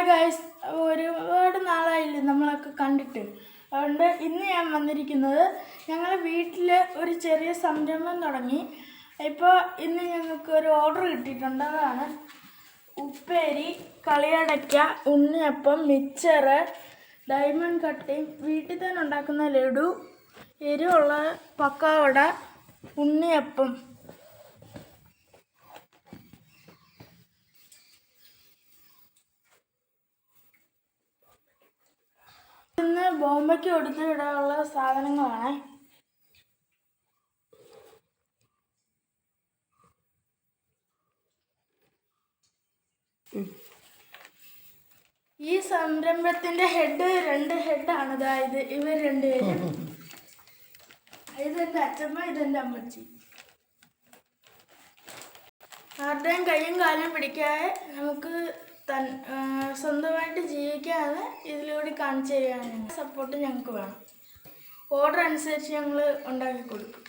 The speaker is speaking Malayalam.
ഗൈസ്, ഒരുപാട് നാളായില്ലേ നമ്മളൊക്കെ കണ്ടിട്ട്. അതുകൊണ്ട് ഇന്ന് ഞാൻ വന്നിരിക്കുന്നത് ഞങ്ങൾ വീട്ടിൽ ഒരു ചെറിയ സംരംഭം തുടങ്ങി. ഇപ്പോൾ ഇന്ന് ഞങ്ങൾക്ക് ഒരു ഓർഡർ കിട്ടിയിട്ടുണ്ട്. അതാണ് ഉപ്പേരി, കളിയടയ്ക്ക, ഉണ്ണിയപ്പം, മിക്സർ, ഡയമണ്ട് കട്ടിങ്, വീട്ടിൽ തന്നെ ഉണ്ടാക്കുന്ന ലഡു, എരിവുള്ള പക്കാവട, ഉണ്ണിയപ്പം. ഇന്ന് ബോംബയ്ക്ക് കൊടുത്ത് ഇടാനുള്ള സാധനങ്ങളാണ്. ഈ സംരംഭത്തിന്റെ രണ്ട് ഹെഡാണ്. അതായത് ഇവർ രണ്ടുപേരും. ഇതെന്റെ അച്ഛമ്മ, ഇതെന്റെ അമ്മച്ചി. ആരുടെയും കയ്യും കാലും പിടിക്കാതെ നമുക്ക് സ്വന്തമായിട്ട് ജീവിക്കാതെ ഇതിലൂടെ കാണിച്ചു തരികയാണ്. സപ്പോർട്ട് ഞങ്ങൾക്ക് വേണം. ഓർഡർ അനുസരിച്ച് ഞങ്ങൾ ഉണ്ടാക്കി കൊടുക്കും.